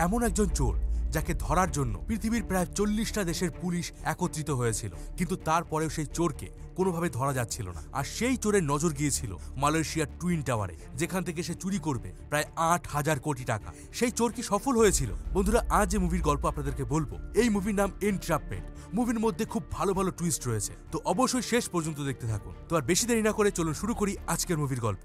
এমন একজন চোর যাকে ধরার জন্য পৃথিবীর প্রায় 40টা দেশের পুলিশ একত্রিত হয়েছিল, কিন্তু তারপরেও সেই চোরকে কোনোভাবে ধরা যাচ্ছিল না। আর সেই চোরের নজর গিয়েছিল মালয়েশিয়ার টুইন টাওয়ারে, যেখান থেকে সে চুরি করবে প্রায় 8,000 কোটি টাকা। সেই চোর কি সফল হয়েছিল? বন্ধুরা, আজ যে মুভির গল্প আপনাদেরকে বলবো, এই মুভির নাম এনট্রাপমেন্ট। মুভির মধ্যে খুব ভালো ভালো টুইস্ট রয়েছে, তো অবশ্যই শেষ পর্যন্ত দেখতে থাকুন। তো আর বেশি দেরি না করে চলুন শুরু করি আজকের মুভির গল্প।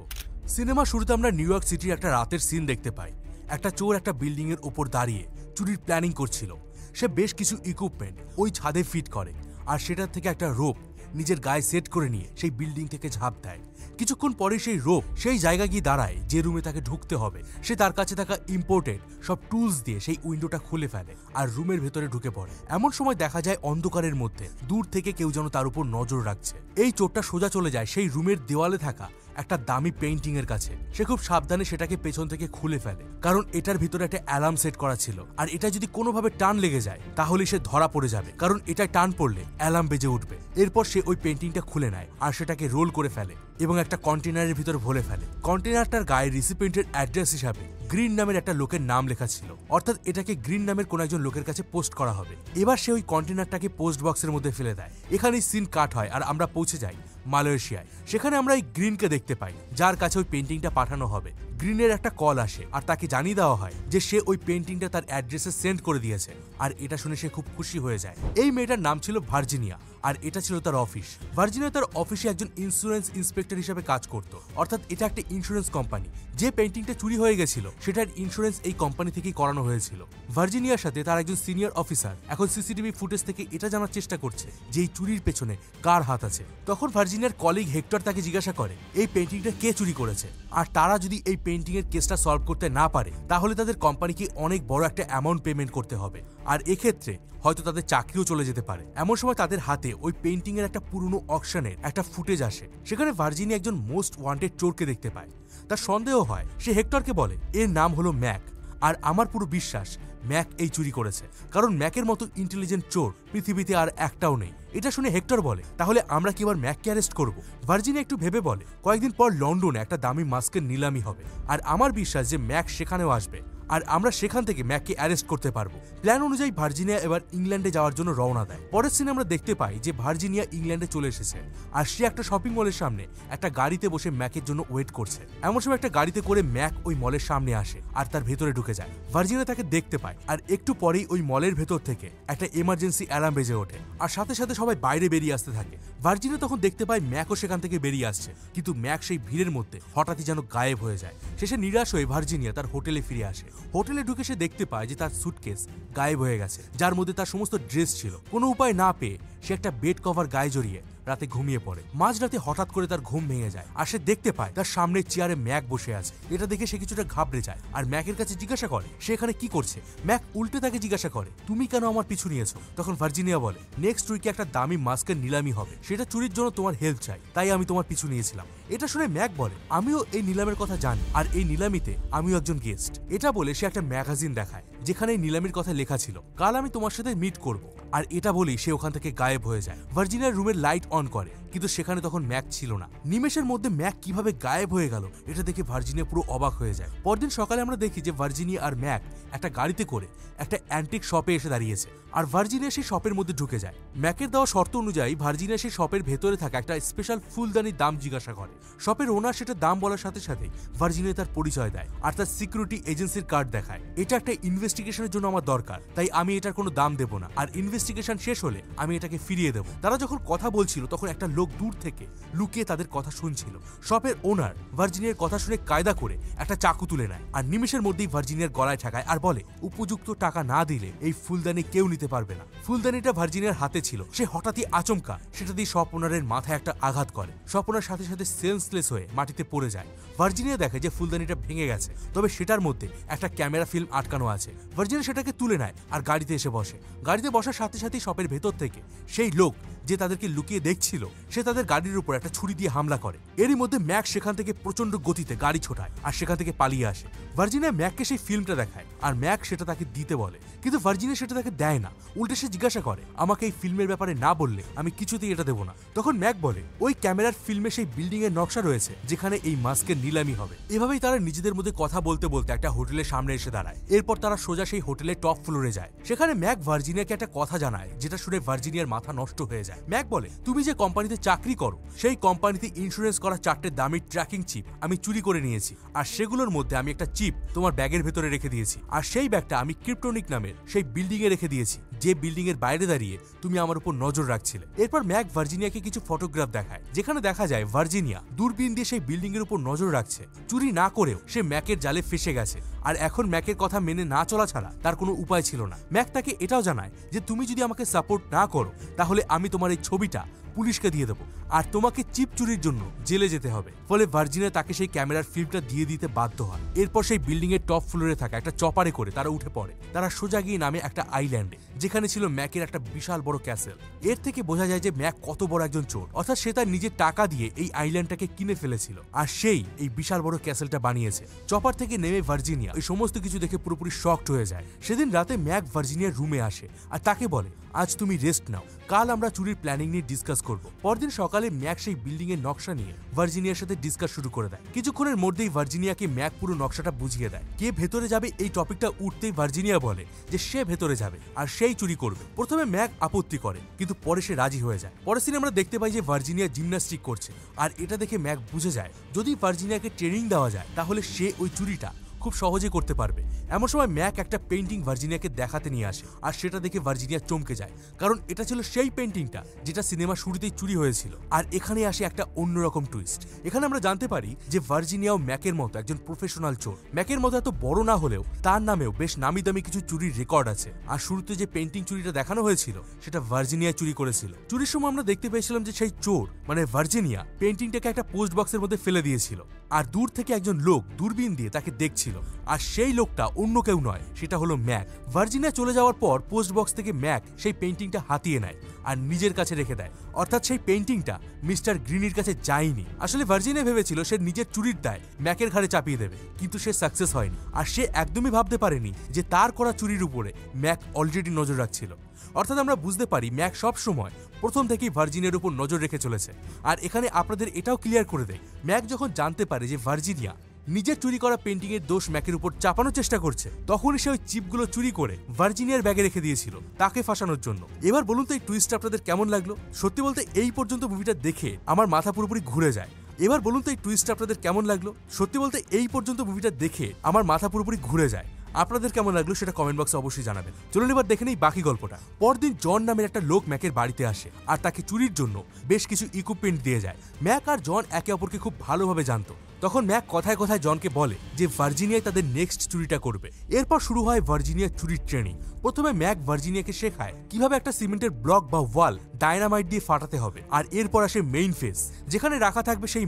সিনেমা শুরুতে আমরা নিউ ইয়র্ক সিটির একটা রাতের সিন দেখতে পাই। একটা চোর একটা বিল্ডিং এর উপর দাঁড়িয়ে চুরির প্ল্যানিং করছিল। সে বেশ কিছু ইকুইপমেন্ট ওই ছাদে ফিট করে, আর সেটার থেকে একটা রোপ নিজের গায়ে সেট করে নিয়ে সেই বিল্ডিং থেকে ঝাঁপ দেয়। কিছুক্ষণ পরে সেই রোপ সেই জায়গা গিয়ে দাঁড়ায় যে রুমে তাকে ঢুকতে হবে। সে তার কাছে থাকা ইম্পোর্টেড সব টুলস দিয়ে সেই উইন্ডোটা খুলে ফেলে আর রুমের ভেতরে ঢুকে পড়ে। এমন সময় দেখা যায় অন্ধকারের মধ্যে দূর থেকে কেউ যেন তার উপর নজর রাখছে। এই চোরটা সোজা চলে যায় সেই রুমের দেওয়ালে থাকা একটা দামি পেইন্টিং এর কাছে। সে খুব সাবধানে সেটাকে পেছন থেকে খুলে ফেলে, কারণ এটার ভিতরে একটা অ্যালার্ম সেট করা ছিল, আর এটা যদি কোনোভাবে টান লেগে যায় তাহলে সে ধরা পড়ে যাবে, কারণ এটা টান পড়লে অ্যালার্ম বেজে উঠবে। এরপর সে ওই পেইন্টিংটা খুলে নেয় আর সেটাকে রোল করে ফেলে এবং একটা কন্টেনারের ভিতর ভরে ফেলে। কন্টেনারটার গায়ে রিসিপিয়েন্টের অ্যাড্রেস হিসাবে গ্রিন নামের একটা লোকের নাম লেখা ছিল, অর্থাৎ এটাকে গ্রিন নামের কোন একজন লোকের কাছে পোস্ট করা হবে। এবার সে ওই কন্টেনারটাকে পোস্ট বক্সের মধ্যে ফেলে দেয়। এখানেই সিন কাট হয় আর আমরা পৌঁছে যাই মালয়েশিয়ায়। সেখানে আমরা এই গ্রিনকে দেখতে পাই, যার কাছে ওই পেইন্টিংটা পাঠানো হবে। গ্রিনের একটা কল আসে আর তাকে জানিয়ে দেওয়া হয় যে সে ওই পেইন্টিংটা তার অ্যাড্রেসে সেন্ড করে দিয়েছে, আর এটা শুনে সে খুব খুশি হয়ে যায়। এই মেয়েটার নাম ছিল ভার্জিনিয়া, আর এটা ছিল তার অফিস। ভার্জিনিয়া তার অফিসে একজন ইন্স্যুরেন্স ইন্সপেক্টর হিসেবে কাজ করত, অর্থাৎ এটা একটা ইন্স্যুরেন্স কোম্পানি। যে পেইন্টিংটা চুরি হয়ে গেছিল সেটার ইন্স্যুরেন্স এই কোম্পানি থেকেই করানো হয়েছিল। ভার্জিনিয়ার সাথে তার একজন সিনিয়র অফিসার এখন সিসিটিভি ফুটেজ থেকে এটা জানার চেষ্টা করছে যে এই চুরির পেছনে কার হাত আছে। তখন ভার্জিনিয়ার কলিগ হেক্টর তাকে জিজ্ঞাসা করে এই পেইন্টিংটা কে চুরি করেছে, আর তারা যদি এই পেইন্টিং এর কেসটা সলভ করতে না পারে তাহলে তাদের কোম্পানিকে অনেক বড় একটা অ্যামাউন্ট পেমেন্ট করতে হবে, আর এক্ষেত্রে হয়তো তাদের চাকরিও চলে যেতে পারে। এমন সময় তাদের হাতে ওই পেইন্টিং এর একটা পুরনো অকশনের একটা ফুটেজ আসে। সেখানে ভার্জিনিয়া একজন মোস্ট ওয়ান্টেড চোরকে দেখতে পায়। তার সন্দেহ হয়। সে হেক্টরকে বলে এর নাম হলো ম্যাক, আর আমার পুরো বিশ্বাস ম্যাক এই চুরি করেছে, কারণ ম্যাকের মতো ইন্টেলিজেন্ট চোর পৃথিবীতে আর একটাও নেই। এটা শুনে হেক্টর বলে তাহলে আমরা কি এবার ম্যাককে অ্যারেস্ট করব? ভার্জিনিয়া একটু ভেবে বলে কয়েকদিন পর লন্ডনে একটা দামি মাস্কের নিলামি হবে, আর আমার বিশ্বাস যে ম্যাক সেখানেও আসবে, আর আমরা সেখান থেকে ম্যাককে অ্যারেস্ট করতে পারবো। প্ল্যান অনুযায়ী ভার্জিনিয়া এবার ইংল্যান্ডে যাওয়ার জন্য রওনা দেয়। পরের সিনে আমরা দেখতে পাই যে ভার্জিনিয়া ইংল্যান্ডে চলে এসেছে, আর সে একটা শপিং মলের সামনে একটা গাড়িতে বসে ম্যাকের জন্য ওয়েট করছে। এমন সময় একটা গাড়িতে করে ম্যাক ওই মলের সামনে আসে আর তার ভেতরে ঢুকে যায়। ভার্জিনিয়া তাকে দেখতে পায়, আর একটু পরেই ওই মলের ভেতর থেকে একটা এমার্জেন্সি অ্যালার্ম বেজে ওঠে, আর সাথে সাথে সবাই বাইরে বেরিয়ে আসতে থাকে। ভার্জিনিয়া তখন দেখতে পায় ম্যাকও সেখান থেকে বেরিয়ে আসছে, কিন্তু ম্যাক সেই ভিড়ের মধ্যে হঠাৎই যেন গায়েব হয়ে যায়। শেষে নিরাশ হয়ে ভার্জিনিয়া তার হোটেলে ফিরে আসে। হোটেলে ঢুকে সে দেখতে পায় যে তার সুটকেস গায়েব হয়ে গেছে, যার মধ্যে তার সমস্ত ড্রেস ছিল। কোনো উপায় না পেয়ে সে একটা বেড কভার গায়ে জড়িয়ে রাতে ঘুমিয়ে পড়ে। মাঝরাতে হঠাৎ করে তার ঘুম ভেঙে যায়, আর সে দেখতে পায় তার সামনের চেয়ারে ম্যাক বসে আছে। এটা দেখে সে কিছুটা ঘাবড়ে যায় আর ম্যাকের কাছে জিজ্ঞাসা করে সে এখানে কি করছে। ম্যাক উল্টে তাকে জিজ্ঞাসা করে তুমি কেন আমার পিছু নিয়েছো? তখন ভার্জিনিয়া বলে নেক্সট উইকে একটা দামি মাস্কের নিলামি হবে, সেটা চুরির জন্য তোমার হেল্প চাই, তাই আমি তোমার পিছু নিয়েছিলাম। এটা শুনে ম্যাক বলে আমিও এই নিলামের কথা জানি, আর এই নিলামিতে আমিও একজন গেস্ট। এটা বলে সে একটা ম্যাগাজিন দেখায় যেখানে এই নিলামির কথা লেখা ছিল কাল আমি তোমার সাথে মিট করব, আর এটা বলেই সে ওখান থেকে গায়েব হয়ে যায়। ভার্জিনিয়ার রুমের লাইট অন করে, কিন্তু সেখানে তখন ম্যাক ছিল না। নিমেষের মধ্যে ম্যাক কিভাবে গায়েব হয়ে গেল এটা দেখে ভার্জিনিয়া পুরো অবাক হয়ে যায়। পরদিন সকালে আমরা দেখি যে ভার্জিনিয়া আর ম্যাক একটা গাড়িতে করে একটা অ্যান্টিক শপে এসে দাঁড়িয়েছে, আর ভার্জিনিয়া সেই শপের মধ্যে ঢুকে যায়। ম্যাকের দেওয়া শর্ত অনুযায়ী ভার্জিনিয়া সেই শপের ভেতরে থাকা একটা স্পেশাল ফুলদানির দাম জিজ্ঞাসা করে। শপের ওনার সেটা দাম বলার সাথে সাথে ভার্জিনিয়া তার পরিচয় দেয় আর তার সিকিউরিটি এজেন্সির কার্ড দেখায়। এটা একটা ইনভেস্টিগেশনের জন্য আমার দরকার, তাই আমি এটার কোনো দাম দেবো না, আর ইনভেস্টিগেশন শেষ হলে আমি এটাকে ফিরিয়ে দেবো। তারা যখন কথা বলছিল তখন একটা লোক দূর থেকে লুকিয়ে তাদের কথা শুনছিল। শপের ওনার ভার্জিনিয়ার কথা শুনে কায়দা করে একটা চাকু তুলে নেয়, আর নিমেষের মধ্যেই ভার্জিনিয়ার গলায় ঠেকায় আর বলে উপযুক্ত টাকা না দিলে এই ফুলদানি কেউ নিতে পারবে না। ফুলদানিটা ভার্জিনিয়ার হাতে ছিল। সে হঠাৎই আচমকা সেটা দিয়ে শপ ওনারের মাথায় একটা আঘাত করে। শপ ওনার সাথে সাথে সেন্সলেস হয়ে মাটিতে পড়ে যায়। ভার্জিনিয়া দেখে যে ফুলদানিটা ভেঙে গেছে, তবে সেটার মধ্যে একটা ক্যামেরা ফিল্ম আটকানো আছে। ভার্জিনিয়া সেটাকে তুলে নেয় আর গাড়িতে এসে বসে। গাড়িতে বসার সাথে সাথেই শপের ভেতর থেকে সেই লোক যে তাদেরকে লুকিয়ে দেখছিল সে তাদের গাড়ির উপর একটা ছুরি দিয়ে হামলা করে। এরই মধ্যে ম্যাক সেখান থেকে প্রচন্ড গতিতে গাড়ি ছোটায় আর সেখান থেকে পালিয়ে আসে। ভার্জিনিয়া ম্যাককে সেই ফিল্মটা দেখায় আর ম্যাক সেটা তাকে দিতে বলে, কিন্তু ভার্জিনিয়া সেটা তাকে দেয় না। উল্টে সে জিজ্ঞাসা করে, আমাকে এই ফিল্মের ব্যাপারে না বললে আমি কিছুতেই এটা দেবো না। তখন ম্যাক বলে, ওই ক্যামেরার ফিল্মে সেই বিল্ডিং এর নকশা রয়েছে যেখানে এই মাস্কের নিলামি হবে। এভাবেই তারা নিজেদের মধ্যে কথা বলতে বলতে একটা হোটেলের সামনে এসে দাঁড়ায়। এরপর তারা সোজা সেই হোটেলের টপ ফ্লোরে যায়। সেখানে ম্যাক ভার্জিনিয়াকে একটা কথা জানায় যেটা শুনে ভার্জিনিয়ার মাথা নষ্ট হয়ে যায়। ম্যাক বলে, তুমি যে কোম্পানিতে চাকরি করো সেই কোম্পানিতে ইন্স্যুরেন্স করা 4টে দামি ট্র্যাকিং চিপ আমি চুরি করে নিয়েছি, আর সেগুলোর মধ্যে আমি একটা চিপ তোমার ব্যাগের ভেতরে রেখে দিয়েছি। আর সেই ব্যাগটা আমি ক্রিপ্টোনিক নামের সেই বিল্ডিং এ রেখে দিয়েছি যে বিল্ডিং এর বাইরে দাঁড়িয়ে তুমি আমার উপর নজর রাখছিলে। এরপর ম্যাক ভার্জিনিয়াকে কিছু ফটোগ্রাফ দেখায় যেখানে দেখা যায় ভার্জিনিয়া দূরবীন দিয়ে সেই বিল্ডিং এর উপর নজর রাখছে। চুরি না করেও সে ম্যাকের জালে ফেসে গেছে, আর এখন ম্যাকের কথা মেনে না চলা ছাড়া তার কোনো উপায় ছিল না। ম্যাক তাকে এটাও জানায় যে তুমি যদি আমাকে সাপোর্ট না করো তাহলে আমি তোমার এই ছবিটা পুলিশকে দিয়ে দেবো আর তোমাকে চিপ চুরির জন্য জেলে যেতে হবে। ফলে ভার্জিনিয়া তাকে সেই ক্যামেরার ফিল্মটা দিয়ে দিতে বাধ্য হয়। এরপর সেই বিল্ডিং এর টপ ফ্লোরে থাকা একটা চপারে করে তারা উঠে পড়ে। তারা সোজা গিয়ে নামে একটা আইল্যান্ডে যেখানে ছিল ম্যাকের একটা বিশাল বড় ক্যাসেল। এর থেকে বোঝা যায় যে ম্যাক কত বড় একজন চোর, অর্থাৎ সে তার নিজের টাকা দিয়ে এই আইল্যান্ডটাকে কিনে ফেলেছিল আর সেই এই বিশাল বড় ক্যাসেলটা বানিয়েছে। চপার থেকে নেমে ভার্জিনিয়া এই সমস্ত কিছু দেখে পুরোপুরি শকড হয়ে যায়। সেদিন রাতে ম্যাক ভার্জিনিয়ার রুমে আসে আর তাকে বলে, আজ তুমি রেস্ট নাও, কাল আমরা চুরির প্ল্যানিং নিয়ে ডিসকাস করব। পরদিন সকালে ম্যাক সেই বিল্ডিং এর নকশা নিয়ে ভার্জিনিয়ার সাথে ডিসকাস শুরু করে দেয়। কিছুক্ষণের মধ্যেই ভার্জিনিয়াকে ম্যাক পুরো নকশাটা বুঝিয়ে দেয়। কে ভেতরে যাবে এই টপিকটা উঠতেই ভার্জিনিয়া বলে যে সে ভেতরে যাবে আর সেই চুরি করবে। প্রথমে ম্যাক আপত্তি করে কিন্তু পরে সে রাজি হয়ে যায়। পরের দিন আমরা দেখতে পাই যে ভার্জিনিয়া জিমন্যাস্টিক করছে আর এটা দেখে ম্যাক বুঝে যায় যদি ভার্জিনিয়াকে ট্রেনিং দেওয়া যায় তাহলে সে ওই চুরিটা খুব সহজে করতে পারবে। এমন সময় ম্যাক একটা পেইন্টিং ভার্জিনিয়াকে দেখাতে নিয়ে আসে আর সেটা দেখে ভার্জিনিয়া চমকে যায়, কারণ এটা ছিল সেই পেইন্টিংটা যেটা সিনেমা শুরুতেই চুরি হয়েছিল। আর এখানে আসে একটা অন্যরকম টুইস্ট। এখানে আমরা জানতে পারি যে ভার্জিনিয়াও ম্যাকের মতো একজন প্রফেশনাল চোর। ম্যাকের মতো এত বড় না হলেও তার নামেও বেশ নামি দামি কিছু চুরির রেকর্ড আছে। আর শুরুতে যে পেইন্টিং চুরিটা দেখানো হয়েছিল সেটা ভার্জিনিয়া চুরি করেছিল। চুরির সময় আমরা দেখতে পেয়েছিলাম যে সেই চোর মানে ভার্জিনিয়া পেইন্টিংটাকে একটা পোস্ট বক্সের মধ্যে ফেলে দিয়েছিল আর দূর থেকে একজন লোক দূরবীন দিয়ে তাকে দেখছিল। আর সেই লোকটা অন্য কেউ নয়, সেটা হলো ম্যাক। ভার্জিনিয়া চলে যাওয়ার পর পোস্ট বক্স থেকে ম্যাক সেই পেইন্টিংটা হাতিয়ে নেয় আর নিজের কাছে রেখে দেয়, অর্থাৎ সেই পেইন্টিংটা মিস্টার গ্রিনির কাছে যায়নি। আসলে ভার্জিনিয়া ভেবেছিল সে নিজের চুরির দায় ম্যাকের ঘাড়ে চাপিয়ে দেবে, কিন্তু সে সাকসেস হয়নি। আর সে একদমই ভাবতে পারেনি যে তার করা চুরির উপরে ম্যাক অলরেডি নজর রাখছিল। অর্থাৎ আমরা বুঝতে পারি ম্যাক সব সময় প্রথম থেকেই ভার্জিনিয়ার উপর নজর রেখে চলেছে। আর এখানে আপনাদের এটাও ক্লিয়ার করে দেয়, ম্যাক যখন জানতে পারে যে ভার্জিনিয়া নিজের চুরি করা পেইন্টিং এর দোষ ম্যাকের উপর চাপানোর চেষ্টা করছে, তখনই সে ওই চিপগুলো চুরি করে ভার্জিনিয়ার ব্যাগে রেখে দিয়েছিল তাকে ফাঁসানোর জন্য। এবার বলুন তো এই টুইস্টটা আপনাদের কেমন লাগলো? সত্যি বলতে এই পর্যন্ত মুভিটা দেখে আমার মাথা পুরোপুরি ঘুরে যায়। এবার বলুন তো এই টুইস্টটা আপনাদের কেমন লাগলো? সত্যি বলতে এই পর্যন্ত মুভিটা দেখে আমার মাথা পুরোপুরি ঘুরে যায়। আপনাদের কেমন লাগলো সেটা কমেন্ট বক্সে অবশ্যই জানাবেন। চলুন এবার দেখে নেই বাকি গল্পটা। পরদিন জন নামের একটা লোক ম্যাকের বাড়িতে আসে আর তাকে চুরির জন্য বেশ কিছু ইকুইপমেন্ট দিয়ে যায়। ম্যাক আর জন একে অপরকে খুব ভালোভাবে জানতো। তখন ম্যাক কথায় কথায় জনকে বলে যে ভার্জিনিয়ায় তাদের নেক্সট চুরিটা করবে। এরপর শুরু হয় ভার্জিনিয়ার চুরির ট্রেনিং। প্রথমে ম্যাক ভার্জিনিয়াকে শেখায় কিভাবে একটা সিমেন্টের ব্লক বা ওয়াল ডায়নামাইট দিয়ে ফাটাতে হবে। আর এরপর আসে মেইন ফেজ, যেখানে রাখা থাকবে সেই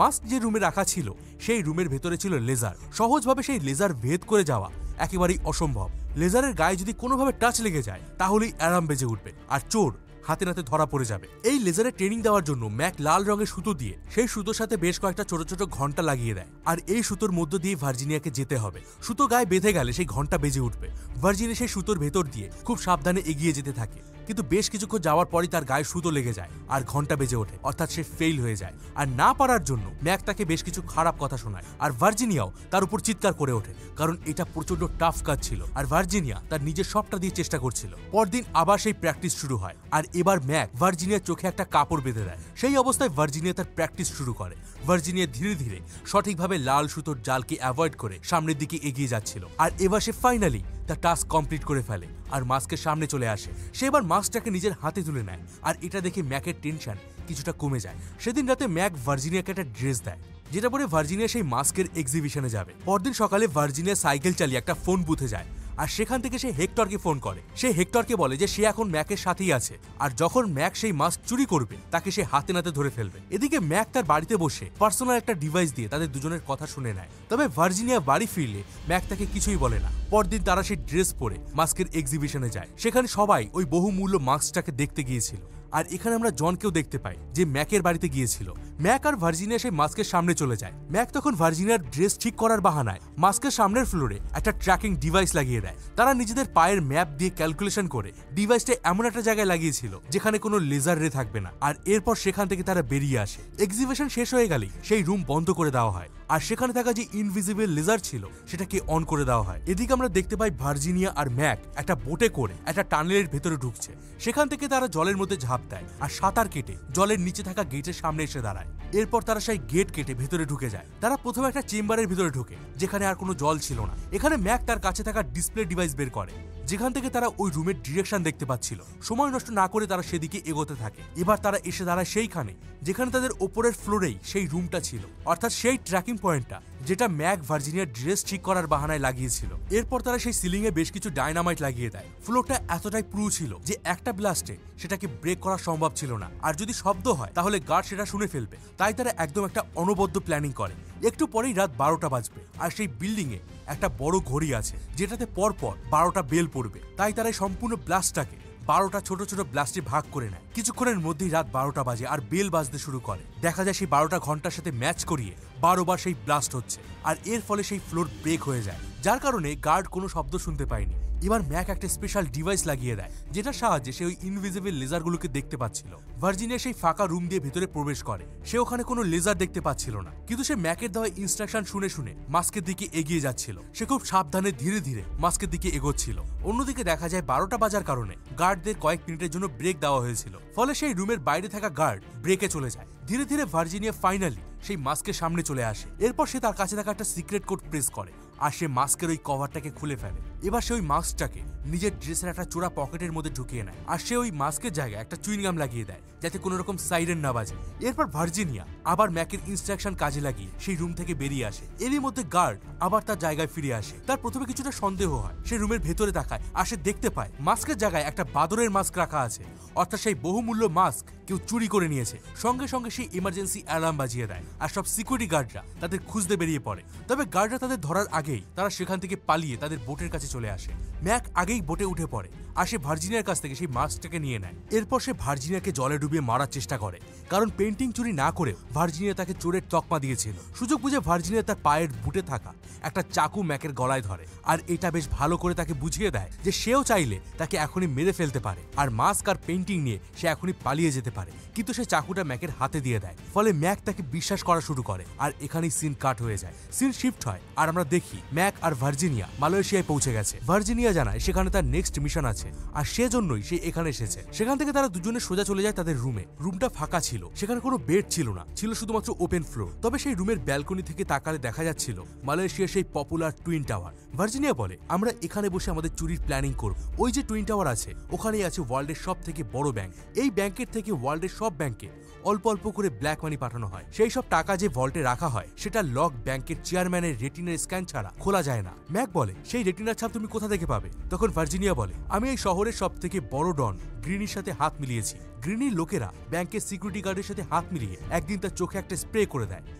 মাস্ক যে রুমে রাখা ছিল সেই রুমের ভেতরে ছিল লেজার। সহজভাবে সেই লেজার ভেদ করে যাওয়া একেবারেই অসম্ভব। লেজারের গায়ে যদি কোনোভাবে টাচ লেগে যায় তাহলেই অ্যালার্ম বেজে উঠবে আর চোর হাতে নাতে ধরা পড়ে যাবে। এই লেজারের ট্রেনিং দেওয়ার জন্য ম্যাক লাল রঙের সুতো দিয়ে সেই সুতোর সাথে বেশ কয়েকটা ছোট ছোট ঘন্টা লাগিয়ে দেয়। আর এই সুতোর মধ্য দিয়ে ভার্জিনিয়াকে যেতে হবে। সুতো গায়ে বেঁধে গেলে সেই ঘন্টা বেজে উঠবে। ভার্জিনিয়া সেই সুতোর ভেতর দিয়ে খুব সাবধানে এগিয়ে যেতে থাকে, কিন্তু বেশ কিছুক্ষণ যাওয়ার পরই তার গায়ে সুতো লেগে যায় আর ঘন্টা বেজে ওঠে, অর্থাৎ সে ফেল হয়ে যায়। আর না পারার জন্য ম্যাক তাকে বেশ কিছু খারাপ কথা শোনায় আর ভার্জিনিয়াও তার উপর চিৎকার করে ওঠে, কারণ এটা প্রচন্ড টাফ কাজ ছিল আর ভার্জিনিয়া তার নিজের সবটা দিয়ে চেষ্টা করছিল। পরদিন আবার সেই প্র্যাকটিস শুরু হয় আর এবার ম্যাক ভার্জিনিয়ার চোখে একটা কাপড় বেঁধে দেয়। সেই অবস্থায় ভার্জিনিয়া তার প্র্যাকটিস শুরু করে। ভার্জিনিয়া ধীরে ধীরে সঠিকভাবে লাল সুতোর জালকে অ্যাভয়েড করে সামনের দিকে এগিয়ে যাচ্ছিল। আর এবার সে ফাইনালি তার টাস্ক কমপ্লিট করে ফেলে আর মাস্কের সামনে চলে আসে। সে এবার মাস্কটাকে নিজের হাতে তুলে নেয় আর এটা দেখে ম্যাকের টেনশন কিছুটা কমে যায়। সেদিন রাতে ম্যাক ভার্জিনিয়াকে একটা ড্রেস দেয়, যেটা পরে ভার্জিনিয়া সেই মাস্কের এক্সিবিশনে যাবে। পরদিন সকালে ভার্জিনিয়া সাইকেল চালিয়ে একটা ফোন বুথে যায় আর সেখান থেকে সে হেক্টরকে ফোন করে। সে হেক্টরকে বলে যে সে এখন ম্যাকের সাথেই আছে আর যখন ম্যাক সেই মাস্ক চুরি করবে তাকে সে হাতে নাতে ধরে ফেলবে। এদিকে ম্যাক তার বাড়িতে বসে পার্সোনাল একটা ডিভাইস দিয়ে তাদের দুজনের কথা শুনে নেয়। তবে ভার্জিনিয়া বাড়ি ফিরলে ম্যাক তাকে কিছুই বলে না। পরদিন তারা সেই ড্রেস পরে মাস্কের এক্সিবিশনে যায়। সেখানে সবাই ওই বহুমূল্য মাস্কটাকে দেখতে গিয়েছিল আর এখানে আমরা জনকেও দেখতে পাই যে ম্যাকের বাড়িতে গিয়েছিল। ম্যাক আর ভার্জিনিয়া সেই মাস্কের সামনে চলে যায়। ম্যাক তখন ভার্জিনিয়ার ড্রেস ঠিক করার বাহানায় মাস্কের সামনের ফ্লোরে একটা ট্র্যাকিং ডিভাইস লাগিয়ে দেয়। তারা নিজেদের পায়ের ম্যাপ দিয়ে ক্যালকুলেশন করে ডিভাইসটা এমন একটা জায়গায় লাগিয়েছিল যেখানে কোনো লেজার রে থাকবে না। আর এরপর সেখান থেকে তারা বেরিয়ে আসে। এক্সিবিশন শেষ হয়ে গেলেই সেই রুম বন্ধ করে দেওয়া হয় আর সেখানে থাকা যে ইনভিজিবল লেজার ছিল সেটাকে অন করে দেওয়া হয়। এদিকে আমরা দেখতে পাই ভার্জিনিয়া আর ম্যাক একটা বোটে করে একটা টানেলের ভেতরে ঢুকছে। সেখান থেকে তারা জলের মধ্যে ঝাঁপ দেয় আর সাঁতার কেটে জলের নিচে থাকা গেটের সামনে এসে দাঁড়ায়। এরপর তারা সেই গেট কেটে ভেতরে ঢুকে যায়। তারা প্রথমে একটা চেম্বারের ভিতরে ঢুকে যেখানে আর কোনো জল ছিল না। এখানে ম্যাক তার কাছে থাকা ডিসপ্লে ডিভাইস বের করে যেখান থেকে তারা ওই রুমের ডিরেকশন দেখতে পাচ্ছিল। সময় নষ্ট না করে তারা সেদিকে এগোতে থাকে। এবার তারা এসে দাঁড়ায় সেইখানে যেখানে তাদের ওপরের ফ্লোরেই সেই রুমটা ছিল, অর্থাৎ সেই ট্র্যাকিং পয়েন্টটা যেটা ম্যাক ভার্জিনিয়ার ড্রেস ঠিক করার বাহানায় লাগিয়েছিল। এরপর তারা সেই সিলিং এ বেশ কিছু ডায়নামাইট লাগিয়ে দেয়। ফ্লোরটা এতটাই পুরু ছিল যে একটা ব্লাস্টে সেটাকে ব্রেক করা সম্ভব ছিল না, আর যদি শব্দ হয় তাহলে গার্ড সেটা শুনে ফেলবে। তাই তারা একদম একটা অনবদ্য প্ল্যানিং করে। একটু পরেই রাত 12টা বাজবে আর সেই বিল্ডিং এ একটা বড় ঘড়ি আছে যেটাতে পরপর 12টা বেল পড়বে। তাই তারা সম্পূর্ণ ব্লাস্টটাকে 12টা ছোট ছোট ব্লাস্টে ভাগ করে নেয়। কিছুক্ষণের মধ্যেই রাত 12টা বাজে আর বেল বাজতে শুরু করে। দেখা যায় সেই 12টা ঘন্টার সাথে ম্যাচ করিয়ে 12 বার সেই ব্লাস্ট হচ্ছে আর এর ফলে সেই ফ্লোর ব্রেক হয়ে যায়, যার কারণে গার্ড কোনো শব্দ শুনতে পায়নি। এবার ম্যাক একটা স্পেশাল ডিভাইস লাগিয়ে দেয় যেটার সাহায্যে সে ওই ইনভিজিবল লেজারগুলোকে দেখতে পাচ্ছিল। ভার্জিনিয়া সেই ফাঁকা রুম দিয়ে ভেতরে প্রবেশ করে। সে ওখানে কোনো লেজার দেখতে পাচ্ছিল না, কিন্তু সে ম্যাকের দেওয়া ইনস্ট্রাকশন শুনে শুনে মাস্কের দিকে এগিয়ে যাচ্ছিল। সে খুব সাবধানে ধীরে ধীরে মাস্কের দিকে এগোচ্ছিল। অন্যদিকে দেখা যায় 12টা বাজার কারণে গার্ডদের কয়েক মিনিটের জন্য ব্রেক দেওয়া হয়েছিল, ফলে সেই রুমের বাইরে থাকা গার্ড ব্রেকে চলে যায়। ধীরে ধীরে ভার্জিনিয়া ফাইনালি সেই মাস্কের সামনে চলে আসে। এরপর সে তার কাছে থাকা একটা সিক্রেট কোড প্রেস করে আর সে মাস্কের ওই কভারটাকে খুলে ফেলে। এবার সে ওই মাস্কটাকে নিজের ড্রেসের একটা চোরা পকেটের মধ্যে ঢুকিয়ে নেয় আর সে ওই মাস্কের জায়গায় একটা চুইংগাম লাগিয়ে দেয় যাতে কোনো রকম সাইরেন না বাজে। এরপর ভার্জিনিয়া আবার ম্যাকের ইনস্ট্রাকশন কাজে লাগিয়ে সেই রুম থেকে বেরিয়ে আসে। এরই মধ্যে গার্ড আবার তার জায়গায় ফিরে আসে। তার প্রথমে কিছুটা সন্দেহ হয়, সে রুমের ভেতরে তাকায় আর সে দেখতে পায় মাস্কের জায়গায় একটা বাদরের মাস্ক রাখা আছে, অর্থাৎ সেই বহুমূল্য মাস্ক কেউ চুরি করে নিয়েছে। সঙ্গে সঙ্গে সেই ইমার্জেন্সি অ্যালার্ম বাজিয়ে দেয় আর সব সিকিউরিটি গার্ডরা তাদের খুঁজতে বেরিয়ে পড়ে। তবে গার্ডরা তাদের ধরার আগেই তারা সেখান থেকে পালিয়ে তাদের বোটের কাছে চলে আসে। ম্যাক আগেই বোটে উঠে পড়ে আর সে ভার্জিনিয়ার কাছ থেকে সেই মাস্কটাকে নিয়ে নেয়। এরপর সে ভার্জিনিয়াকে জলে ডুবিয়ে মারার চেষ্টা করে, কারণ পেন্টিং চুরি না করে ভার্জিনিয়া তাকে চোরের তকমা দিয়েছিল। সুযোগ বুঝে ভার্জিনিয়া তার পায়ের বুটে থাকা একটা চাকু ম্যাকের গলায় ধরে আর এটা বেশ ভালো করে তাকে বুঝিয়ে দেয় যে সেও চাইলে তাকে এখনই মেরে ফেলতে পারে আর মাস্ক আর পেন্টিং নিয়ে সে এখনই পালিয়ে যেতে পারে। কিন্তু সে চাকুটা ম্যাকের হাতে দিয়ে দেয়, ফলে ম্যাক তাকে বিশ্বাস করা শুরু করে আর এখানেই সিন কাট হয়ে যায়। সিন শিফট হয় আর আমরা দেখি ম্যাক আর ভার্জিনিয়া মালয়েশিয়ায় পৌঁছে গেছে। ভার্জিনিয়া জানায় সেখানে তার নেক্সট মিশন আছে আর সেজন্যই সে এখানে এসেছে। সেখান থেকে তারা দুজনে সোজা চলে যায় তাদের রুমে। রুমটা ফাঁকা ছিল, সেখানে কোনো বেড ছিল না, ছিল শুধুমাত্র ওপেন ফ্লোর। তবে সেই রুমের ব্যালকনি থেকে তাকালে দেখা যাচ্ছিল মালয়েশিয়ার সেই পপুলার টুইন টাওয়ার। ভার্জিনিয়া বলে, আমরা এখানে বসে আমাদের চুরির প্ল্যানিং করব। ওই যে টুইন টাওয়ার আছে ওখানেই আছে ওয়ার্ল্ডের সব থেকে বড় ব্যাংক। এই ব্যাংকের থেকে ওয়ার্ল্ডের সব ব্যাংকে অল্প অল্প করে ব্ল্যাক মানি পাঠানো হয়। সেই সব টাকা যে ভল্টে রাখা হয় সেটা লক ব্যাংকের চেয়ারম্যানের রেটিনার স্ক্যান ছাড়া খোলা যায় না। ম্যাক বলে, সেই রেটিনার ছাপ তুমি কোথা থেকে পাবে? তখন ভার্জিনিয়া বলে, আমি এই শহরের সব থেকে বড় ডন গ্রিনির সাথে হাত মিলিয়েছি। গ্রিনির লোকেরা ব্যাংকের সিকিউরিটি গার্ডের সাথে হাত মিলিয়ে একদিন তার চোখে একটা স্প্রে করে দেয়।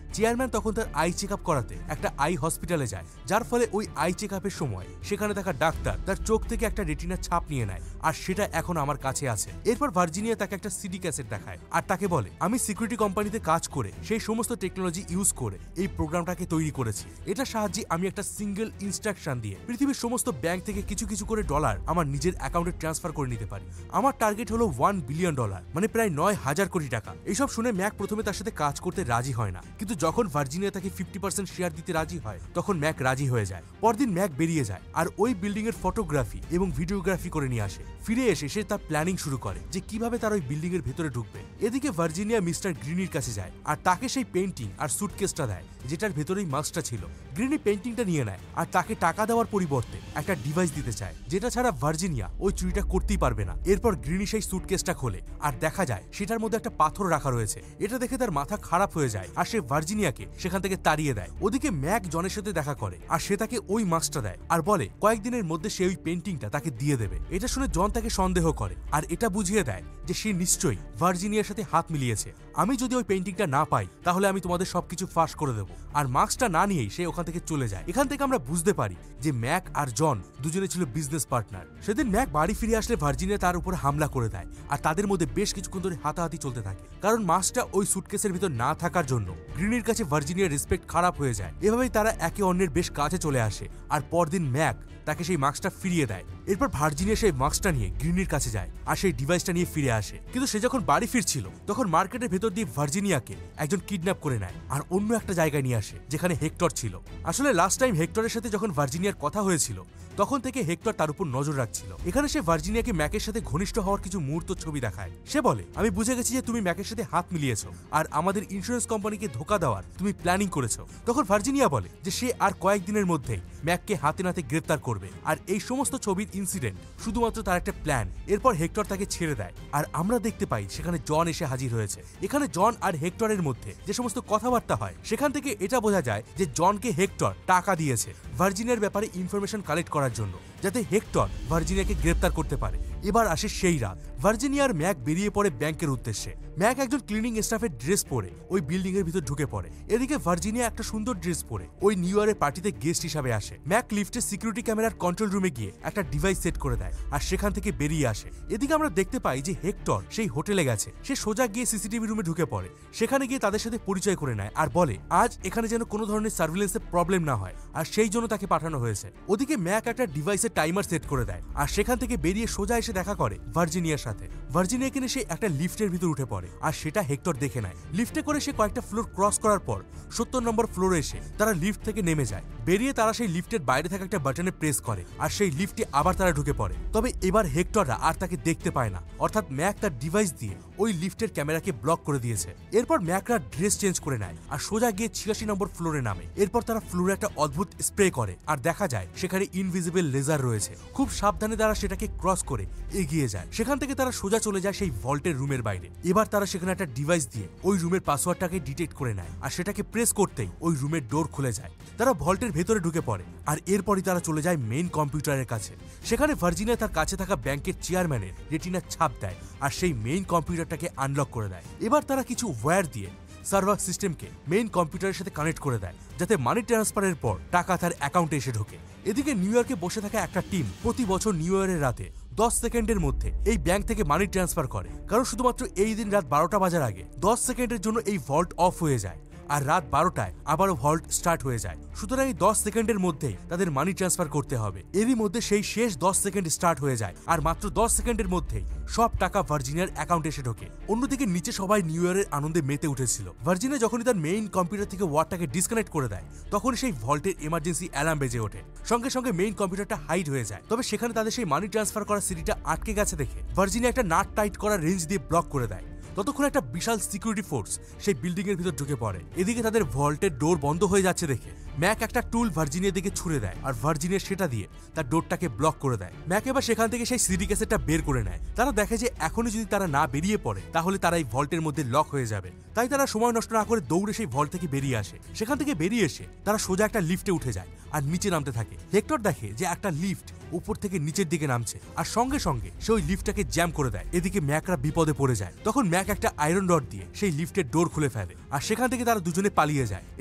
চেয়ারম্যান তখন তার আই চেক আপ করাতে একটা আই হসপিটালে যায়, যার ফলে ওই আই চেক আপের সময় সেখানে থাকা ডাক্তার তার চোখ থেকে একটা রেটিনার ছাপ নিয়ে নেয় আর সেটা এখন আমার কাছে আছে। এরপর ভার্জিনিয়া তাকে একটা সিডি ক্যাসেট দেখায় আর তাকে বলে, আমি সিকিউরিটি কোম্পানিতে কাজ করে সেই সমস্ত টেকনোলজি ইউজ করে এই প্রোগ্রামটাকে তৈরি করেছি। এটার সাহায্যে আমি একটা সিঙ্গেল ইনস্ট্রাকশন দিয়ে পৃথিবীর সমস্ত ব্যাংক থেকে কিছু কিছু করে ডলার আমার নিজের অ্যাকাউন্টে ট্রান্সফার করে নিতে পারি। আমার টার্গেট হলো $1 বিলিয়ন, মানে প্রায় 9,000 কোটি টাকা। এইসব শুনে ম্যাক প্রথমে তার সাথে কাজ করতে রাজি হয় না, কিন্তু যখন ভার্জিনিয়া তাকে 50% শেয়ার দিতে রাজি হয় তখন ম্যাক রাজি হয়ে যায়। পরদিন ম্যাক বেরিয়ে যায় আর ওই বিল্ডিং এর ফটোগ্রাফি এবং ভিডিওগ্রাফি করে নিয়ে আসে। ফিরে এসে সে তার প্ল্যানিং শুরু করে যে কিভাবে তার ওই বিল্ডিং এর ভেতরে ঢুকবে। এদিকে ভার্জিনিয়া মিস্টার গ্রিনির কাছে যায় আর তাকে সেই পেন্টিং আর সুটকেসটা দেয় যেটার ভেতরেই মাস্কটা ছিল। গ্রিনি পেন্টিংটা নিয়ে নেয় আর তাকে টাকা দেওয়ার পরিবর্তে একটা ডিভাইস দিতে চায় যেটা ছাড়া ভার্জিনিয়া ওই চুরিটা করতেই পারবে না। এরপর গ্রিনি সেই সুটকেসটা খোলে আর দেখা যায় সেটার মধ্যে একটা পাথর রাখা রয়েছে। এটা দেখে তার মাথা খারাপ হয়ে যায় আর সে ভার্জিনিয়াকে সেখান থেকে তাড়িয়ে দেয়। ওদিকে ম্যাক জনের সাথে দেখা করে আর সে তাকে ওই মাস্কটা দেয় আর বলে কয়েকদিনের মধ্যে সে ওই পেন্টিংটা তাকে দিয়ে দেবে। এটা শুনে জন তাকে সন্দেহ করে আর এটা বুঝিয়ে দেয় যে সে নিশ্চয়ই ভার্জিনিয়ার সাথে হাত মিলিয়েছে আমি যদি ওই পেইন্টিংটা না পাই তাহলে আমি তোমাদের সবকিছু ফাঁস করে দেবো। আর মাস্কটা না নিয়েই সে ওখান থেকে চলে যায়। এখান থেকে আমরা বুঝতে পারি যে ম্যাক আর জন দুজনে ছিল বিজনেস পার্টনার। সেদিন ম্যাক বাড়ি ফিরে আসলে ভার্জিনিয়া তার উপর হামলা করে দেয় আর তাদের মধ্যে বেশ কিছুক্ষণ ধরে হাতাহাতি চলতে থাকে, কারণ মাস্কটা ওই সুটকেসের ভিতর না থাকার জন্য গ্রিনির কাছে ভার্জিনিয়ার রেসপেক্ট খারাপ হয়ে যায়। এভাবেই তারা একে অন্যের বেশ কাছে চলে আসে আর পরদিন ম্যাক তাকে সেই মাস্কটা ফিরিয়ে দেয়। এরপর ভার্জিনিয়া সেই মাস্কটা নিয়ে গ্রিনির কাছে যায় আর সেই ডিভাইসটা নিয়ে ফিরে আসে। কিন্তু সে যখন বাড়ি ফিরছিল তখন মার্কেটের ভেতর দিয়ে ভার্জিনিয়াকে একজন কিডন্যাপ করে নেয় আর অন্য একটা জায়গায় নিয়ে আসে যেখানে হেক্টর ছিল। আসলে লাস্ট টাইম হেক্টরের সাথে যখন ভার্জিনিয়ার কথা হয়েছিল তখন থেকে হেক্টর তার উপর নজর রাখছিল। এখানে সে ভার্জিনিয়াকে ম্যাকের সাথে ঘনিষ্ঠ হওয়ার কিছু মুহূর্ত ছবি দেখায়। সে বলে, আমি বুঝে গেছি যে তুমি ম্যাকের সাথে হাত মিলিয়েছো আর আমাদের ইন্স্যুরেন্স কোম্পানিকে ধোকা দেওয়ার তুমি প্ল্যানিং করেছো। তখন ভার্জিনিয়া বলে যে সে আর কয়েকদিনের মধ্যেই ম্যাককে হাতে নাতে গ্রেপ্তার করবে আর এই সমস্ত ছবির ইনসিডেন্ট শুধুমাত্র তার একটা প্ল্যান। এরপর হেক্টর তাকে ছেড়ে দেয় আর আমরা দেখতে পাই সেখানে জন এসে হাজির হয়েছে। এখানে জন আর হেক্টরের মধ্যে যে সমস্ত কথাবার্তা হয় সেখান থেকে এটা বোঝা যায় যে জনকে হেক্টর টাকা দিয়েছে ভার্জিনিয়ার ব্যাপারে ইনফরমেশন কালেক্ট করার জন্য, যাতে হেক্টর ভার্জিনিয়াকে গ্রেপ্তার করতে পারে। এবার আসে সেই রাত। ভার্জিনিয়া আর ম্যাক বেরিয়ে পড়ে ব্যাংকের উদ্দেশ্যে। ম্যাক একজন ক্লিনিং স্টাফের ড্রেস পরে ওই বিল্ডিং এর ভিতর ঢুকে পড়ে। এদিকে ভার্জিনিয়া একটা সুন্দর ড্রেস পরে ওই নিউ ইয়ারের পার্টিতে গেস্ট হিসাবে আসে। ম্যাক লিফটের সিকিউরিটি ক্যামেরার কন্ট্রোল রুমে গিয়ে একটা ডিভাইস সেট করে দেয় আর সেখান থেকে বেরিয়ে আসে। এদিকে আমরা দেখতে পাই যে হেক্টর সেই হোটেলে গেছে। সে সোজা গিয়ে সিসিটিভি রুমে ঢুকে পড়ে। সেখানে গিয়ে তাদের সাথে পরিচয় করে নেয় আর বলে আজ এখানে যেন কোনো ধরনের সার্ভিলেন্সের প্রবলেম না হয় আর সেই জন্য তাকে পাঠানো হয়েছে। ওদিকে ম্যাক একটা ডিভাইসের টাইমার সেট করে দেয় আর সেখান থেকে বেরিয়ে সোজা এসে দেখা করে ভার্জিনিয়ার সাথে। ভার্জিনিয়া কিনে সে একটা লিফটের ভিতর উঠে পড়ে আর সেটা হেক্টর দেখে নেয়। লিফটে করে সে কয়েকটা ফ্লোর ক্রস করার পর 70 নম্বর ফ্লোরে এসে তারা লিফট থেকে নেমে যায়। বেরিয়ে তারা সেই লিফটের বাইরে থাকা একটা বাটনে প্রেস করে আর সেই লিফটে আবার তারা ঢুকে পড়ে। তবে এবার হেক্টররা আর তাকে দেখতে পায় না, অর্থাৎ ম্যাক তার ডিভাইস দিয়ে ওই লিফটের ক্যামেরাকে ব্লক করে দিয়েছে। এরপর ম্যাকরা ড্রেস চেঞ্জ করে নেয় আর সোজা গিয়ে 86 নম্বর ফ্লোরে নামে। এরপর তারা ফ্লোরে একটা অদ্ভুত স্প্রে করে আর দেখা যায় সেখানে ইনভিজিবল লেজার রয়েছে। খুব সাবধানে তারা সেটাকে ক্রস করে এগিয়ে যায়। সেখান থেকে তারা সোজা চলে যায় সেই ভল্টের রুমের বাইরে। এবার তারা সেখানে একটা ডিভাইস দিয়ে ওই রুমের পাসওয়ার্ডটাকে ডিটেক্ট করে নেয় আর সেটাকে প্রেস করতেই ওই রুমের ডোর খুলে যায়। তারা ভল্টের ভেতরে ঢুকে পড়ে আর এরপরই তারা চলে যায় মেইন কম্পিউটারের কাছে। সেখানে ভার্জিনিয়া তার কাছে থাকা ব্যাংকের চেয়ারম্যানের রেটিনার ছাপ দেয় আর সেই মেইন কম্পিউটারটাকে আনলক করে দেয়। এবার তারা কিছু ওয়্যার দিয়ে সার্ভার সিস্টেমকে মেইন কম্পিউটারের সাথে কানেক্ট করে দেয় যাতে মানি ট্রান্সফারের পর টাকা তার অ্যাকাউন্টে এসে ঢোকে। এদিকে নিউ ইয়র্কে বসে থাকা একটা টিম প্রতি বছর নিউ ইয়ারের রাতে 10 সেকেন্ডের মধ্যে এই ব্যাংক থেকে মানি ট্রান্সফার করে, কারণ শুধুমাত্র এই দিন রাত 12টা বাজার আগে 10 সেকেন্ডের জন্য এই ভল্ট অফ হয়ে যায় আর রাত 12টায় আবারও ভল্ট স্টার্ট হয়ে যায়। সুতরাং এই 10 সেকেন্ডের মধ্যেই তাদের মানি ট্রান্সফার করতে হবে। এরই মধ্যে সেই শেষ 10 সেকেন্ড স্টার্ট হয়ে যায় আর মাত্র 10 সেকেন্ডের মধ্যেই সব টাকা ভার্জিনিয়ার অ্যাকাউন্টে এসে ঢোকে। অন্যদিকে নিচে সবাই নিউ ইয়ারের আনন্দে মেতে উঠেছিল। ভার্জিনিয়া যখনই তার মেইন কম্পিউটার থেকে ওয়ারটাকে ডিসকানেক্ট করে দেয় তখন সেই ভল্টের এমার্জেন্সি অ্যালার্ম বেজে ওঠে। সঙ্গে সঙ্গে মেইন কম্পিউটারটা হাইড হয়ে যায়। তবে সেখানে তাদের সেই মানি ট্রান্সফার করা সিটিটা আটকে গেছে দেখে ভার্জিনিয়া একটা নাট টাইট করা রেঞ্জ দিয়ে ব্লক করে দেয়। ততক্ষণ একটা বিশাল সিকিউরিটি ফোর্স সেই বিল্ডিং এর ভিতর ঢুকে পড়ে। এদিকে তাদের ভল্টের ডোর বন্ধ হয়ে যাচ্ছে দেখে ম্যাক একটা টুল ভার্জিনিয়ার দিকে ছুড়ে দেয় আর ভার্জিনিয়া সেটা দিয়ে তার ডোরটাকে ব্লক করে দেয়। ম্যাক এবার সেখান থেকে সেই সিডি ক্যাসেটটা বের করে নেয়। তারা দেখে যে এখনই যদি তারা না বেরিয়ে পড়ে তাহলে তারা এই ভল্টের মধ্যে লক হয়ে যাবে। তাই তারা সময় নষ্ট না করে দৌড়ে সেই ভল্ট থেকে বেরিয়ে আসে। সেখান থেকে বেরিয়ে এসে তারা সোজা একটা লিফটে উঠে যায় আর নিচে নামতে থাকে। হেক্টর দেখে যে একটা লিফট উপর থেকে নিচের দিকে নামছে আর সঙ্গে সঙ্গে সে ওই লিফটটাকে জ্যাম করে দেয়। এদিকে ম্যাকরা বিপদে পড়ে যায়। তখন ম্যাক একটা আয়রন রড দিয়ে সেই লিফটের ডোর খুলে ফেলে আর সেখান থেকে তারা দুজনে পালিয়ে যায়।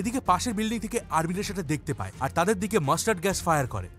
এদিকে পাশের বিল্ডিং থেকে আর্মিরা সেটা দেখতে পায় আর তাদের দিকে মাস্টার্ড গ্যাস ফায়ার করে।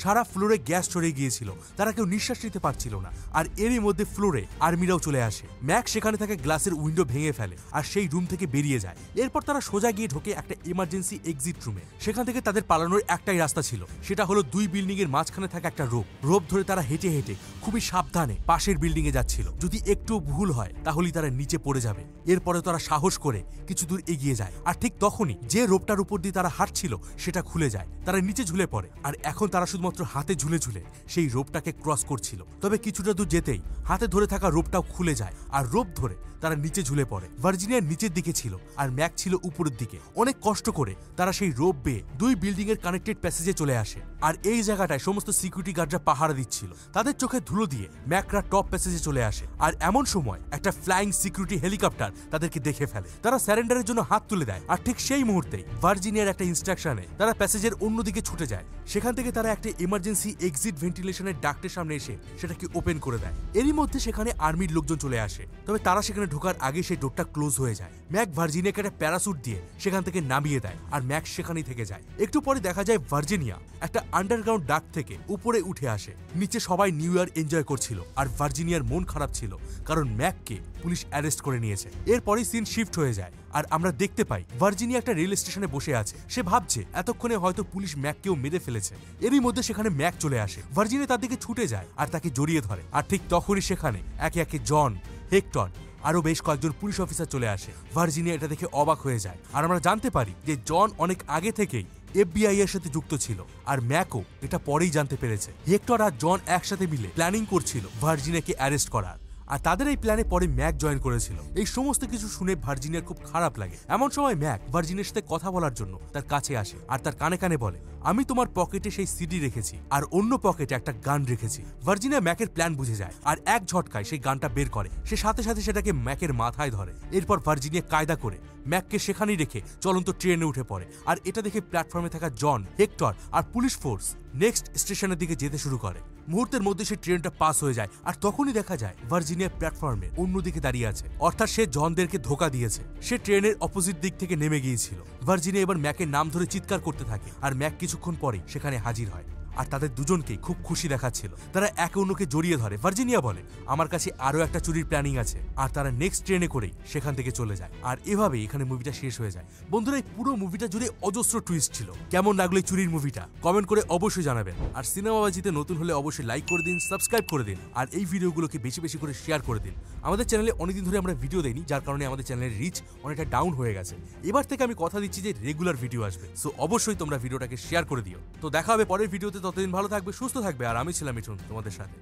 সারা ফ্লোরে গ্যাস ছড়িয়ে গিয়েছিল, তারা কেউ নিঃশ্বাস নিতে পারছিল না। আর এরই মধ্যে ফ্লোরে আর্মিরাও চলে আসে। ম্যাক সেখানে থাকা গ্লাসের উইন্ডো ভেঙে ফেলে আর সেই রুম থেকে বেরিয়ে যায়। এরপর তারা সোজা গিয়ে ঢোকে একটা ইমার্জেন্সি এক্সিট রুমে। সেখান থেকে তাদের পালানোর একটাই রাস্তা ছিল, সেটা হলো দুই বিল্ডিং এর মাঝখানে থাকা একটা রোপ ধরে তারা হেঁটে হেঁটে খুবই সাবধানে পাশের বিল্ডিং এ যাচ্ছিল। যদি একটু ভুল হয় তাহলেই তারা নিচে পড়ে যাবে। এরপরে তারা সাহস করে কিছু দূর এগিয়ে যায় আর ঠিক তখনই যে রোপটার উপর দিয়ে তারা হাঁটছিল সেটা খুলে যায়। তারা নিচে ঝুলে পড়ে আর এখন তারা শুধুমাত্র হাতে ঝুলে ঝুলে সেই রোপটাকে ক্রস করছিল। তবে কিছুটা দূর যেতেই হাতে ধরে থাকা রোপটাও খুলে যায় আর রোপ ধরে তারা নিচে ঝুলে পড়ে। ভার্জিনিয়ার নিচের দিকে ছিল আর ম্যাক ছিল উপরের দিকে। অনেক কষ্ট করে তারা সেই রোপ বেয়ে দুই বিল্ডিং এর কানেক্টেড প্যাসেজে চলে আসে আর এই জায়গাটায় সমস্ত সিকিউরিটি গার্ডরা পাহারা দিচ্ছিল। তাদের চোখে ধুলো দিয়ে ম্যাকরা টপ প্যাসেজে চলে আসে আর এমন সময় একটা ফ্লাইং সিকিউরিটি হেলিকপ্টার তাদেরকে দেখে ফেলে। তারা স্যারেন্ডারের জন্য হাত তুলে দেয় আর ঠিক সেই মুহূর্তেই ভার্জিনিয়ার একটা ইনস্ট্রাকশনে তারা প্যাসেজের অন্যদিকে ছুটে যায়। সেখান থেকে তারা একটা এমার্জেন্সি এক্সিট ভেন্টিলেশনের ডাক্টের সামনে এসে সেটাকে ওপেন করে দেয়। এরই মধ্যে সেখানে আর্মির লোকজন চলে আসে, তবে তারা সেখানে ঢোকার আগে সেই ডোরটা ক্লোজ হয়ে যায়। ম্যাক ভার্জিনিয়াকে একটা প্যারাসুট দিয়ে সেখান থেকে নামিয়ে দেয় আর ম্যাক সেখানেই থেকে যায়। একটু পরে দেখা যায় ভার্জিনিয়া একটা আন্ডারগ্রাউন্ড ডাক থেকে উপরে উঠে আসে। নিচে সবাই নিউ ইয়ার এনজয় করছিল আর ভার্জিনিয়ার মন খারাপ ছিল, কারণ ম্যাককে পুলিশ অ্যারেস্ট করে নিয়েছে। এরপরেই সিন শিফট হয়ে যায় আর আমরা দেখতে পাই ভার্জিনিয়া একটা রেল স্টেশনে বসে আছে। সে ভাবছে এতক্ষণে হয়তো পুলিশ ম্যাককেও মেরে ফেলেছে। এরই মধ্যে সেখানে ম্যাক চলে আসে। ভার্জিনিয়া তার দিকে ছুটে যায় আর তাকে জড়িয়ে ধরে। আর ঠিক তখনই সেখানে একে একে জন, হেক্টর আরো বেশ কয়েকজন পুলিশ অফিসার চলে আসে। ভার্জিনিয়া এটা দেখে অবাক হয়ে যায় আর আমরা জানতে পারি যে জন অনেক আগে থেকেই FBI এর সাথে যুক্ত ছিল আর ম্যাকও এটা পরেই জানতে পেরেছে। হেক্টর আর জন একসাথে মিলে প্ল্যানিং করছিল ভার্জিনিয়াকে অ্যারেস্ট করার, আর তাদের এই প্ল্যানে পরে ম্যাক জয়েন করেছিল। এই সমস্ত কিছু শুনে ভার্জিনিয়ার খুব খারাপ লাগে। এমন সময় ম্যাক ভার্জিনিয়ার সাথে কথা বলার জন্য তার কাছে আসে আর তার কানে কানে বলে, আমি তোমার পকেটে সেই সিডি রেখেছি আর অন্য পকেটে একটা গান রেখেছি। ভার্জিনিয়া ম্যাকের প্ল্যান বুঝে যায় আর এক ঝটকায় সেই গানটা বের করে। সে সাথে সাথে সেটাকে ম্যাকের মাথায় ধরে। এরপর ভার্জিনিয়া কায়দা করে ম্যাককে সেখানেই রেখে চলন্ত ট্রেনে উঠে পড়ে। আর এটা দেখে প্ল্যাটফর্মে থাকা জন, হেক্টর আর পুলিশ ফোর্স নেক্সট স্টেশনের দিকে যেতে শুরু করে। মুহূর্তের মধ্যে সেই ট্রেনটা পাস হয়ে যায় আর তখনই দেখা যায় ভার্জিনিয়া প্ল্যাটফর্মে অন্যদিকে দাঁড়িয়ে আছে, অর্থাৎ সে জনদেরকে ধোকা দিয়েছে। সে ট্রেনের অপোজিট দিক থেকে নেমে গিয়েছিল। ভার্জিনিয়া এবার ম্যাকের নাম ধরে চিৎকার করতে থাকে আর ম্যাক কিছুক্ষণ পরে সেখানে হাজির হয় আর তাদের দুজনকেই খুব খুশি দেখাচ্ছিল। তারা একে অন্যকে জড়িয়ে ধরে। ভার্জিনিয়া বলে, আমার কাছে আরো একটা চুরির প্ল্যানিং আছে। আর তারা নেক্সট ট্রেনে করেই সেখান থেকে চলে যায়। আর এভাবেই এখানে মুভিটা শেষ হয়ে যায়। বন্ধুরা, এই পুরো মুভিটা জুড়ে অজস্র টুইস্ট ছিল। কেমন লাগলো এই চুরির মুভিটা কমেন্ট করে অবশ্যই জানাবেন। আর সিনেমাবাজিতে নতুন হলে অবশ্যই লাইক করে দিন, সাবস্ক্রাইব করে দিন আর এই ভিডিওগুলোকে বেশি বেশি করে শেয়ার করে দিন। আমাদের চ্যানেলে অনেকদিন ধরে আমরা ভিডিও দেইনি, যার কারণে আমাদের চ্যানেলের রিচ অনেকটা ডাউন হয়ে গেছে। এবার থেকে আমি কথা দিচ্ছি যে রেগুলার ভিডিও আসবে, সো অবশ্যই তোমরা ভিডিওটাকে শেয়ার করে দিও। তো দেখা হবে পরের ভিডিওতে। ততদিন ভালো থাকবে, সুস্থ থাকবে। আর আমি ছিলাম মিঠুন তোমাদের সাথে।